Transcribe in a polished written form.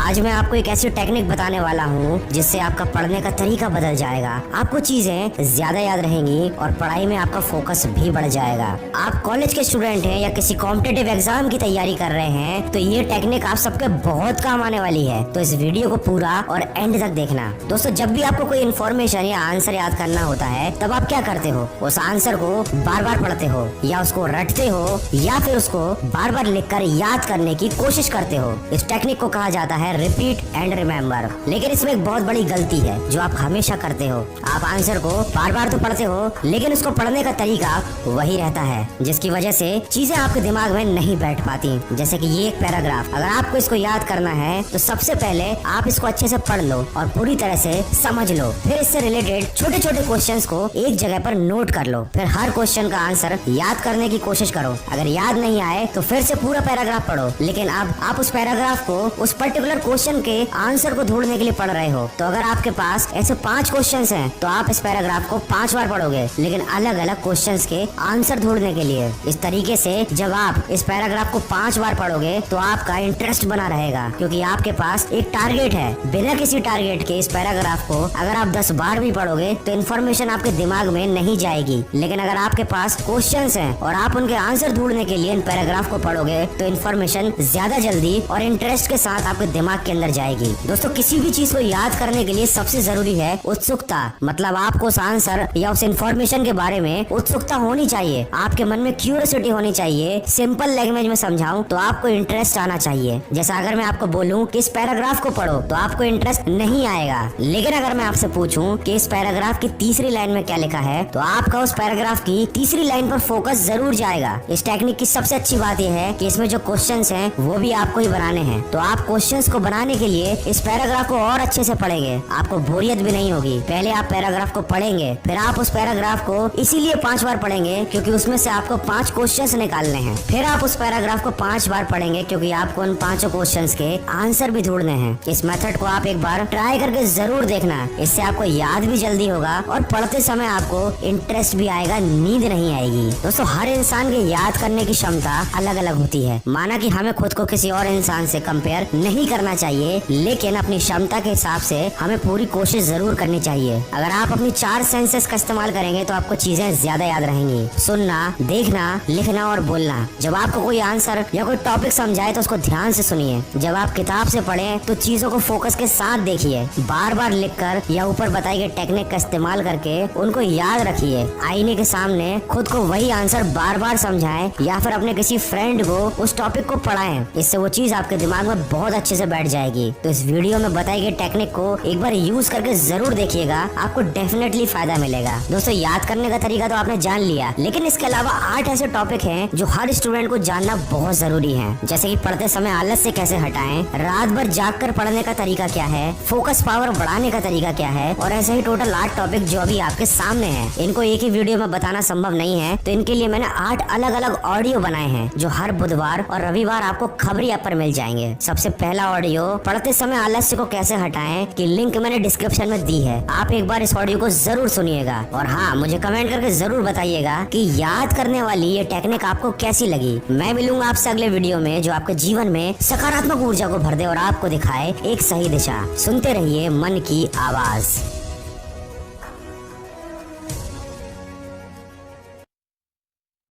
आज मैं आपको एक ऐसी टेक्निक बताने वाला हूँ जिससे आपका पढ़ने का तरीका बदल जाएगा। आपको चीजें ज्यादा याद रहेंगी और पढ़ाई में आपका फोकस भी बढ़ जाएगा। आप कॉलेज के स्टूडेंट हैं या किसी कॉम्पिटिटिव एग्जाम की तैयारी कर रहे हैं तो ये टेक्निक आप सबके बहुत काम आने वाली है। तो इस वीडियो को पूरा और एंड तक देखना। दोस्तों, जब भी आपको कोई इन्फॉर्मेशन या आंसर याद करना होता है तब आप क्या करते हो? उस आंसर को बार बार पढ़ते हो या उसको रटते हो या फिर उसको बार बार लिखकर याद करने की कोशिश करते हो। इस टेक्निक को कहा जाता है रिपीट एंड रिमेम्बर। लेकिन इसमें एक बहुत बड़ी गलती है जो आप हमेशा करते हो। आप आंसर को बार बार तो पढ़ते हो लेकिन उसको पढ़ने का तरीका वही रहता है, जिसकी वजह से चीजें आपके दिमाग में नहीं बैठ पाती। जैसे कि ये एक पैराग्राफ, अगर आपको इसको याद करना है तो सबसे पहले आप इसको अच्छे से पढ़ लो और पूरी तरह से समझ लो। फिर इससे रिलेटेड छोटे छोटे क्वेश्चंस को एक जगह पर नोट कर लो। फिर हर क्वेश्चन का आंसर याद करने की कोशिश करो। अगर याद नहीं आए तो फिर से पूरा पैराग्राफ पढ़ो। लेकिन अब आप उस पैराग्राफ को, उस पर्टिकुलर क्वेश्चन के आंसर को ढूंढने के लिए पढ़ रहे हो। तो अगर आपके पास ऐसे 5 क्वेश्चंस हैं तो आप इस पैराग्राफ को 5 बार पढ़ोगे, लेकिन अलग अलग क्वेश्चंस के आंसर ढूंढने के लिए। इस तरीके से जब आप इस पैराग्राफ को 5 बार पढ़ोगे तो आपका इंटरेस्ट बना रहेगा, क्योंकि आपके पास एक टारगेट है। बिना किसी टारगेट के इस पैराग्राफ को अगर आप 10 बार भी पढ़ोगे तो इन्फॉर्मेशन आपके दिमाग में नहीं जाएगी। लेकिन अगर आपके पास क्वेश्चंस हैं और आप उनके आंसर ढूंढने के लिए इन पैराग्राफ को पढ़ोगे तो इन्फॉर्मेशन ज्यादा जल्दी और इंटरेस्ट के साथ आपके दिमाग के अंदर जाएगी। दोस्तों, किसी भी चीज को याद करने के लिए सबसे जरूरी है उत्सुकता। मतलब आपको उस आंसर या उस इन्फॉर्मेशन के बारे में उत्सुकता होनी चाहिए। आपके मन में क्यूरियोसिटी होनी चाहिए। सिंपल लैंग्वेज में समझाऊं तो आपको इंटरेस्ट आना चाहिए। जैसा अगर मैं आपको बोलूं कि इस पैराग्राफ को पढ़ो तो आपको इंटरेस्ट नहीं आएगा। लेकिन अगर मैं आपसे पूछूं कि इस पैराग्राफ की तीसरी लाइन में क्या लिखा है तो आपका उस पैराग्राफ की तीसरी लाइन पर फोकस जरूर जाएगा। इस टेक्निक की सबसे अच्छी बात यह है कि इसमें जो क्वेश्चंस हैं वो भी आपको ही बनाने हैं। तो आप क्वेश्चंस को बनाने के लिए इस पैराग्राफ को और अच्छे से पढ़ेंगे। आपको बोरियत भी नहीं होगी। पहले आप पैराग्राफ को पढ़ेंगे, फिर आप उस पैराग्राफ को इसीलिए 5 बार पढ़ेंगे क्योंकि उसमें से आपको 5 क्वेश्चंस निकालने हैं। फिर आप उस पैराग्राफ को 5 बार पढ़ेंगे क्योंकि आपको उन 5 क्वेश्चंस के आंसर भी ढूंढने हैं। इस मेथड को आप एक बार ट्राई करके जरूर देखना। इससे आपको याद भी जल्दी होगा और पढ़ते समय आपको इंटरेस्ट भी आएगा, नींद नहीं आएगी। दोस्तों, हर इंसान के याद करने की क्षमता अलग अलग होती है। माना कि हमें खुद को किसी और इंसान से कंपेयर नहीं करना चाहिए, लेकिन अपनी क्षमता के हिसाब से हमें पूरी कोशिश जरूर करनी चाहिए। अगर आप अपनी 4 सेंसेस का इस्तेमाल करेंगे तो आपको चीजें ज्यादा याद रहेंगी। सुनना, देखना, लिखना और बोलना। जब आपको कोई आंसर या कोई टॉपिक समझाए तो उसको ध्यान से सुनिए। जब आप किताब से पढ़ें तो चीजों को फोकस के साथ देखिए। बार बार लिखकर या ऊपर बताई गई टेक्निक का इस्तेमाल करके उनको याद रखिए। आईने के सामने खुद को वही आंसर बार बार समझाएं या फिर अपने किसी फ्रेंड को उस टॉपिक को पढ़ाएं। इससे वो चीज आपके दिमाग में बहुत अच्छे से बैठ जाएगी। तो इस वीडियो में बताई गई टेक्निक को एक बार यूज करके जरूर देखिएगा, आपको डेफिनेटली फायदा मिलेगा। दोस्तों, याद करने का तरीका तो आपने जान लिया, लेकिन इसके अलावा 8 ऐसे टॉपिक हैं जो हर स्टूडेंट को जानना बहुत जरूरी है। जैसे कि पढ़ते समय आलस से कैसे हटाएं, रात भर जागकर पढ़ने का तरीका क्या है, फोकस पावर बढ़ाने का तरीका क्या है, और ऐसे ही टोटल 8 टॉपिक जो अभी आपके सामने हैं। इनको एक ही वीडियो में बताना संभव नहीं है, तो इनके लिए मैंने 8 अलग अलग ऑडियो बनाए हैं जो हर बुधवार और रविवार आपको खबरी ऐप पर मिल जाएंगे। सबसे पहला ऑडियो पढ़ते समय आलस्य को कैसे हटाएं की लिंक मैंने डिस्क्रिप्शन में दी है। आप एक बार इस ऑडियो को जरूर सुनिएगा और हाँ, मुझे कमेंट करके जरूर बताइएगा कि याद करने वाली ये टेक्निक आपको कैसी लगी। मैं मिलूंगा आपसे अगले वीडियो में जो आपके जीवन में सकारात्मक ऊर्जा को भर दे और आपको दिखाए एक सही दिशा। सुनते रहिए मन की आवाज।